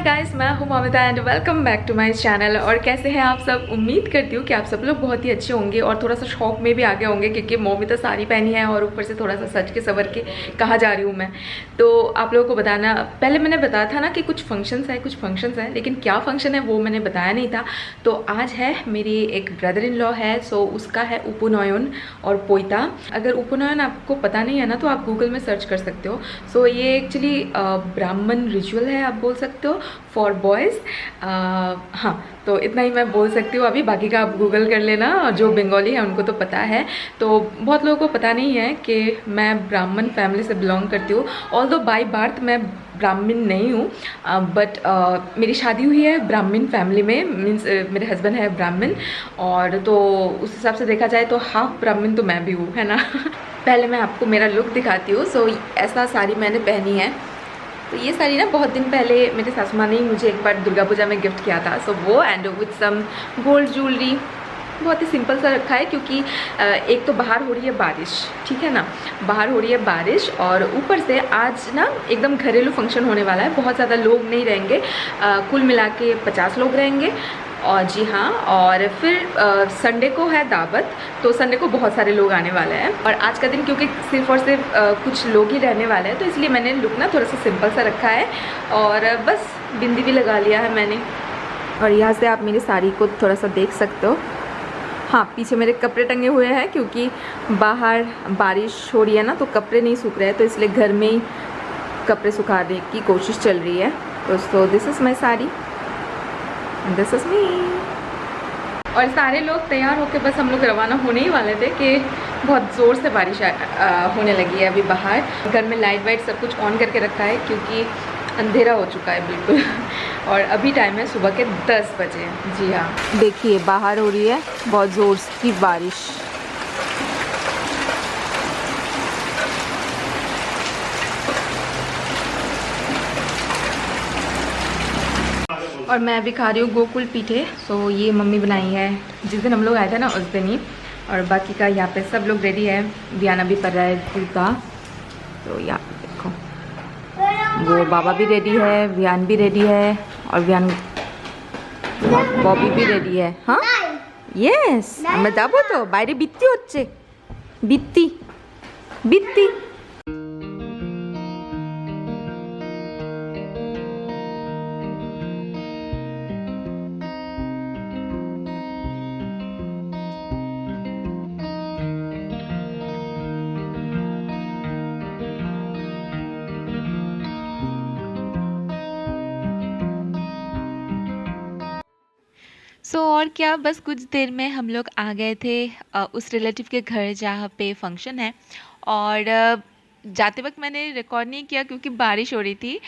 Guys, मैं हूं Mamita and welcome back to my channel. और कैसे हैं आप सब? उम्मीद करती हूँ कि आप सब लोग बहुत ही अच्छे होंगे और थोड़ा सा शौक में भी आगे होंगे, क्योंकि ममिता साड़ी पहनी है और ऊपर से थोड़ा सा सज के सवर के कहाँ जा रही हूँ मैं। तो आप लोगों को बताना, पहले मैंने बताया था ना कि कुछ फंक्शंस है, लेकिन क्या फंक्शन है वो मैंने बताया नहीं था। तो आज है मेरी एक ब्रदर इन लॉ है, सो उसका है उपनयन और पोइता। अगर उपनयन आपको पता नहीं है ना तो आप गूगल में सर्च कर सकते हो। सो ये एक्चुअली ब्राह्मण रिचुअल है, आप बोल सकते हो, फॉर बॉयज़। हाँ, तो इतना ही मैं बोल सकती हूँ अभी, बाकी का आप गूगल कर लेना। जो बंगाली है उनको तो पता है, तो बहुत लोगों को पता नहीं है कि मैं ब्राह्मण फैमिली से बिलोंग करती हूँ। ऑल्दो बाय बर्थ मैं ब्राह्मण नहीं हूँ, बट मेरी शादी हुई है ब्राह्मण फैमिली में, मीन्स मेरे हस्बैंड है ब्राह्मण, और तो उस हिसाब से देखा जाए तो हाफ ब्राह्मण तो मैं भी हूँ, है ना। पहले मैं आपको मेरा लुक दिखाती हूँ। सो ऐसा साड़ी मैंने पहनी है। तो ये साड़ी ना बहुत दिन पहले मेरे सासू माँ ने मुझे एक बार दुर्गा पूजा में गिफ्ट किया था। सो वो and with some gold jewellery, बहुत ही सिंपल सा रखा है, क्योंकि एक तो बाहर हो रही है बारिश, ठीक है ना, बाहर हो रही है बारिश, और ऊपर से आज ना एकदम घरेलू फंक्शन होने वाला है। बहुत ज़्यादा लोग नहीं रहेंगे, कुल मिला के 50 लोग रहेंगे। और जी हाँ, और फिर संडे को है दावत, तो संडे को बहुत सारे लोग आने वाले हैं। और आज का दिन क्योंकि सिर्फ और सिर्फ कुछ लोग ही रहने वाले हैं, तो इसलिए मैंने लुक ना थोड़ा सा सिंपल सा रखा है, और बस बिंदी भी लगा लिया है मैंने। और यहाँ से आप मेरी साड़ी को थोड़ा सा देख सकते हो। हाँ, पीछे मेरे कपड़े टंगे हुए हैं, क्योंकि बाहर बारिश हो रही है ना, तो कपड़े नहीं सूख रहे हैं, तो इसलिए घर में ही कपड़े सुखाने की कोशिश चल रही है। तो so this is my sari, this is me. और सारे लोग तैयार होकर बस हम लोग रवाना होने ही वाले थे कि बहुत ज़ोर से बारिश होने लगी है अभी बाहर। घर में लाइट वाइट सब कुछ ऑन करके रखा है, क्योंकि अंधेरा हो चुका है बिल्कुल। और अभी टाइम है सुबह के 10 बजे। जी हाँ, देखिए बाहर हो रही है बहुत ज़ोर की बारिश। और मैं अभी खा रही हूँ गोकुल पीठे। सो ये मम्मी बनाई है जिस दिन हम लोग आए थे ना, उस दिन ही। और बाकी का यहाँ पे सब लोग रेडी है। वियाना भी पड़ रहा है पूजा, तो यहाँ पे देखो, वो बाबा भी रेडी है, वियान भी रेडी है, और वियान बॉबी भी रेडी है। हाँ यस, আমরা যাবো তো, বাইরে বৃষ্টি হচ্ছে, বৃষ্টি বৃষ্টি। और क्या, बस कुछ देर में हम लोग आ गए थे उस रिलेटिव के घर जहाँ पे फंक्शन है। और जाते वक्त मैंने रिकॉर्ड नहीं किया क्योंकि बारिश हो रही थी।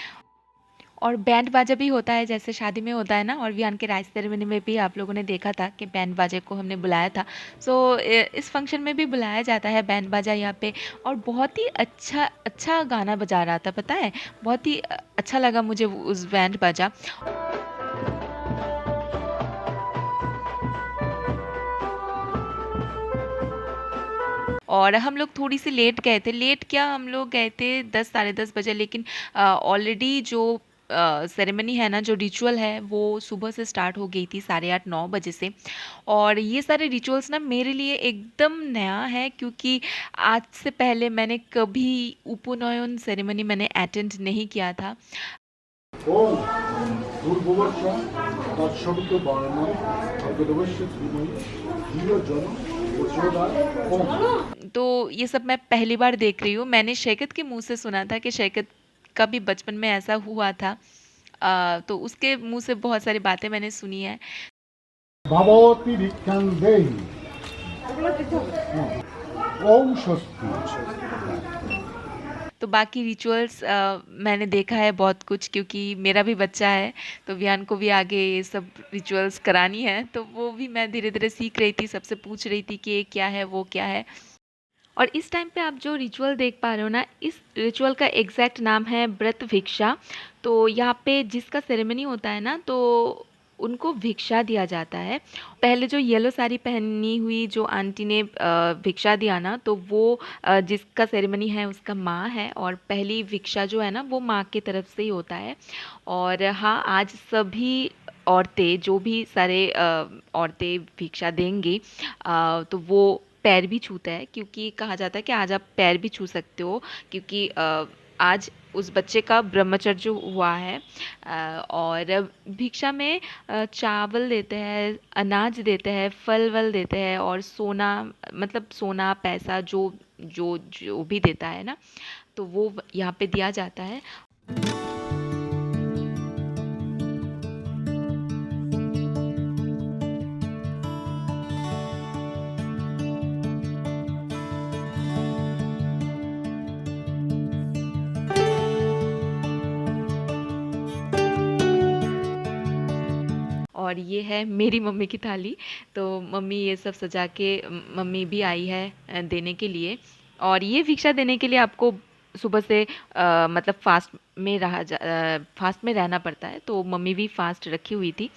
और बैंड बाजा भी होता है जैसे शादी में होता है ना, और विहान के राइस सेरेमनी में भी आप लोगों ने देखा था कि बैंड बाजे को हमने बुलाया था। सो इस फंक्शन में भी बुलाया जाता है बैंड बाजा यहाँ पे। और बहुत ही अच्छा अच्छा गाना बजा रहा था, पता है, बहुत ही अच्छा लगा मुझे उस बैंड बाजा। और हम लोग थोड़ी सी लेट गए थे, लेट क्या, हम लोग गए थे 10 साढ़े 10 बजे, लेकिन ऑलरेडी जो सेरेमनी है ना, जो रिचुअल है, वो सुबह से स्टार्ट हो गई थी 8:30-9 बजे से। और ये सारे रिचुअल्स ना मेरे लिए एकदम नया है, क्योंकि आज से पहले मैंने कभी उपनयन सेरेमनी मैंने अटेंड नहीं किया था। तो ये सब मैं पहली बार देख रही हूँ। मैंने शैकत के मुंह से सुना था कि शैकत का भी बचपन में ऐसा हुआ था, तो उसके मुंह से बहुत सारी बातें मैंने सुनी है। तो बाकी रिचुअल्स मैंने देखा है बहुत कुछ, क्योंकि मेरा भी बच्चा है, तो विहान को भी आगे ये सब रिचुअल्स करानी है, तो वो भी मैं धीरे धीरे सीख रही थी, सबसे पूछ रही थी कि ये क्या है, वो क्या है। और इस टाइम पे आप जो रिचुअल देख पा रहे हो ना, इस रिचुअल का एग्जैक्ट नाम है व्रत भिक्षा। तो यहाँ पे जिसका सेरेमनी होता है ना, तो उनको भिक्षा दिया जाता है। पहले जो येलो साड़ी पहनी हुई जो आंटी ने भिक्षा दिया ना, तो वो जिसका सेरेमनी है उसका माँ है, और पहली भिक्षा जो है ना वो माँ की तरफ से ही होता है। और हाँ, आज सभी औरतें, जो भी सारे औरतें भिक्षा देंगी, तो वो पैर भी छूता है, क्योंकि कहा जाता है कि आज आप पैर भी छू सकते हो, क्योंकि आज उस बच्चे का ब्रह्मचर्य हुआ है। और भिक्षा में चावल देते हैं, अनाज देते हैं, फल वल देते हैं, और सोना, मतलब सोना पैसा जो जो जो भी देता है ना, तो वो यहाँ पे दिया जाता है। और ये है मेरी मम्मी की थाली। तो मम्मी ये सब सजा के, मम्मी भी आई है देने के लिए। और ये भिक्षा देने के लिए आपको सुबह से मतलब फास्ट में रहना पड़ता है, तो मम्मी भी फास्ट रखी हुई थी।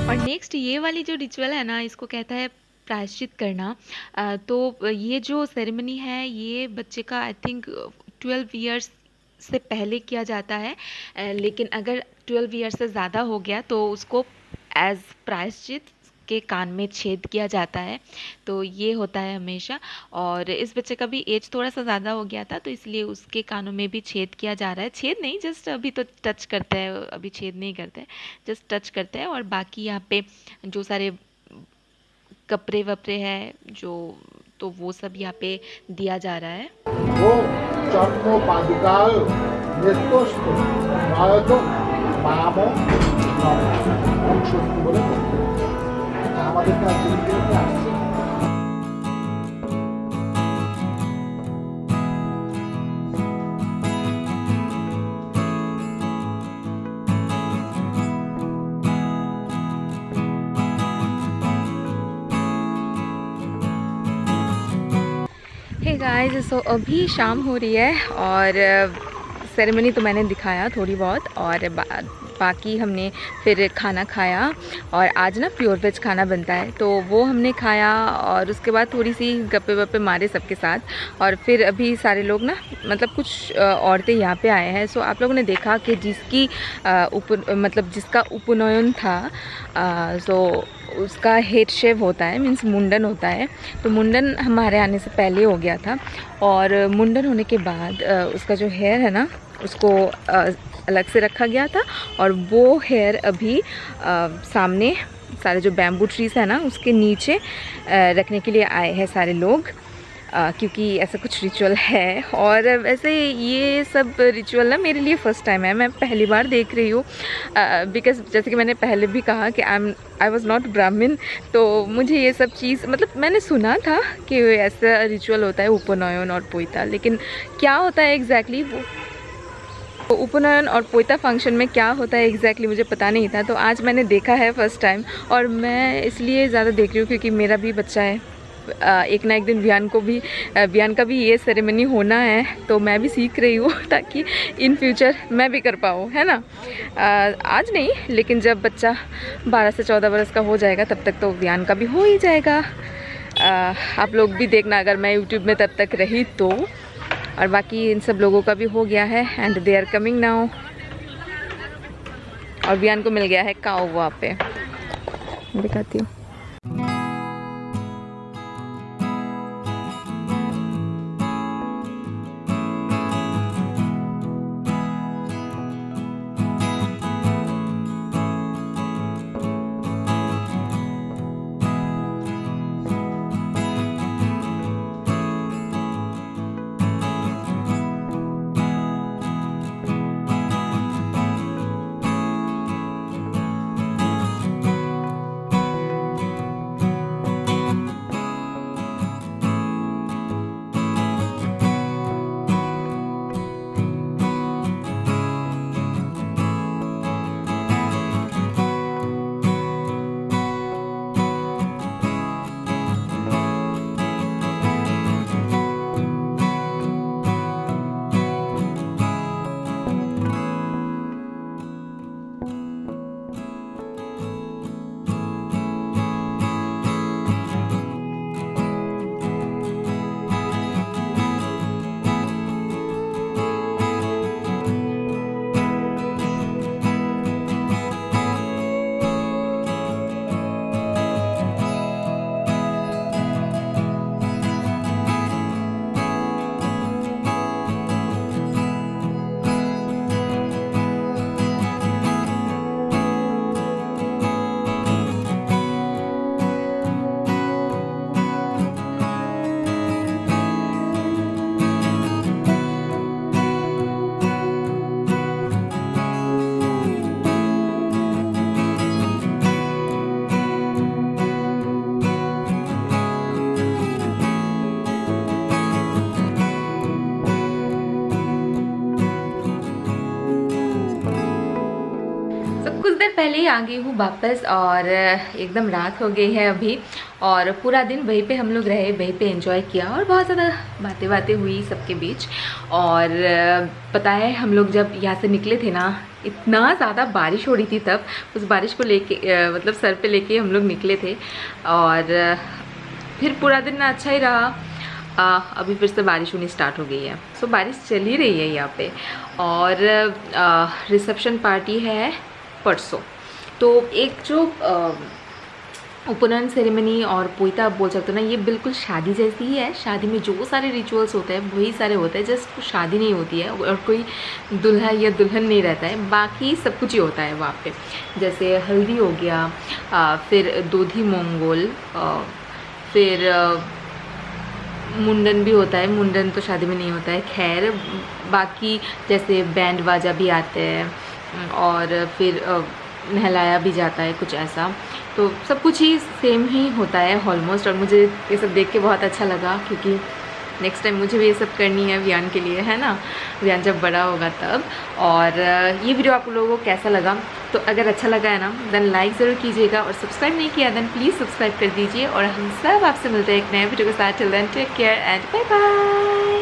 और नेक्स्ट ये वाली जो रिचुअल है ना, इसको कहता है प्रायश्चित करना। तो ये जो सेरेमनी है, ये बच्चे का आई थिंक 12 इयर्स से पहले किया जाता है। लेकिन अगर 12 इयर्स से ज़्यादा हो गया तो उसको एज प्रायश्चित के कान में छेद किया जाता है। तो ये होता है हमेशा। और इस बच्चे का भी एज थोड़ा सा ज़्यादा हो गया था, तो इसलिए उसके कानों में भी छेद किया जा रहा है। छेद नहीं, जस्ट अभी तो टच करते हैं, अभी छेद नहीं करते हैं, जस्ट टच करते हैं। और बाकी यहाँ पे जो सारे कपड़े वपड़े हैं जो, तो वो सब यहाँ पे दिया जा रहा है। वो चर्म पादुकाल नेत्रोस्त नयतो बाम অংশ বলে আমাদের কাছে আসছে। हे गाइस, सो अभी शाम हो रही है और सेरेमनी तो मैंने दिखाया थोड़ी बहुत, और बाकी हमने फिर खाना खाया। और आज ना प्योर वेज खाना बनता है, तो वो हमने खाया। और उसके बाद थोड़ी सी गप्पे वप्पे मारे सबके साथ। और फिर अभी सारे लोग ना, मतलब कुछ औरतें यहाँ पे आए हैं। सो आप लोगों ने देखा कि जिसकी मतलब जिसका उपनयन था, सो उसका हेड शेव होता है, मीन्स मुंडन होता है। तो मुंडन हमारे आने से पहले हो गया था, और मुंडन होने के बाद उसका जो हेयर है ना, उसको अलग से रखा गया था, और वो हेयर अभी सामने सारे जो बैम्बू ट्रीज़ है ना उसके नीचे रखने के लिए आए हैं सारे लोग, क्योंकि ऐसा कुछ रिचुअल है। और वैसे ये सब रिचुअल ना मेरे लिए फ़र्स्ट टाइम है, मैं पहली बार देख रही हूँ, बिकॉज़ जैसे कि मैंने पहले भी कहा कि आई वॉज़ नॉट ब्राह्मण, तो मुझे ये सब चीज़ मतलब मैंने सुना था कि ऐसा रिचुअल होता है उपनयन और पोइता, लेकिन क्या होता है एग्जैक्टली वो उपनयन और पोइता फंक्शन में क्या होता है एग्जैक्टली मुझे पता नहीं था। तो आज मैंने देखा है फ़र्स्ट टाइम, और मैं इसलिए ज़्यादा देख रही हूँ क्योंकि मेरा भी बच्चा है, एक ना एक दिन वियान का भी ये सेरेमनी होना है, तो मैं भी सीख रही हूँ ताकि इन फ्यूचर मैं भी कर पाऊँ, है ना। आज नहीं, लेकिन जब बच्चा 12 से 14 बरस का हो जाएगा तब तक तो वियान का भी हो ही जाएगा। आप लोग भी देखना अगर मैं यूट्यूब में तब तक रही तो। और बाकी इन सब लोगों का भी हो गया है, and they are coming now. और वियान को मिल गया है काऊ वहाँ पे, दिखाती हूँ। पहले ही आ गई हूँ वापस, और एकदम रात हो गई है अभी, और पूरा दिन वहीं पे हम लोग रहे, वहीं पे एंजॉय किया, और बहुत ज़्यादा बातें हुई सबके बीच। और पता है हम लोग जब यहाँ से निकले थे ना, इतना ज़्यादा बारिश हो रही थी तब, उस बारिश को लेके मतलब सर पे लेके हम लोग निकले थे, और फिर पूरा दिन ना अच्छा ही रहा। अभी फिर से बारिश होनी स्टार्ट हो गई है, सो बारिश चल ही रही है यहाँ पे। और रिसेप्शन पार्टी है परसों, तो एक जो उपनयन सेरेमनी और पोइता बोल सकते हो ना, ये बिल्कुल शादी जैसी ही है। शादी में जो सारे रिचुअल्स होते हैं वही सारे होते हैं, जस्ट शादी नहीं होती है और कोई दूल्हा या दुल्हन नहीं रहता है, बाकी सब कुछ ही होता है वहाँ पे। जैसे हल्दी हो गया, फिर दोधी मंगोल, फिर मुंडन भी होता है। मुंडन तो शादी में नहीं होता है, खैर बाकी जैसे बैंड बाजा भी आते हैं, और फिर नहलाया भी जाता है, कुछ ऐसा। तो सब कुछ ही सेम ही होता है ऑलमोस्ट, और मुझे ये सब देख के बहुत अच्छा लगा, क्योंकि नेक्स्ट टाइम मुझे भी ये सब करनी है वियान के लिए, है ना, वियान जब बड़ा होगा तब। और ये वीडियो आप लोगों को कैसा लगा, तो अगर अच्छा लगा है ना देन लाइक ज़रूर कीजिएगा, और सब्सक्राइब नहीं किया देन प्लीज़ सब्सक्राइब कर दीजिए। और हम सब आपसे मिलते हैं एक नए वीडियो के साथ। Till then take care and bye bye.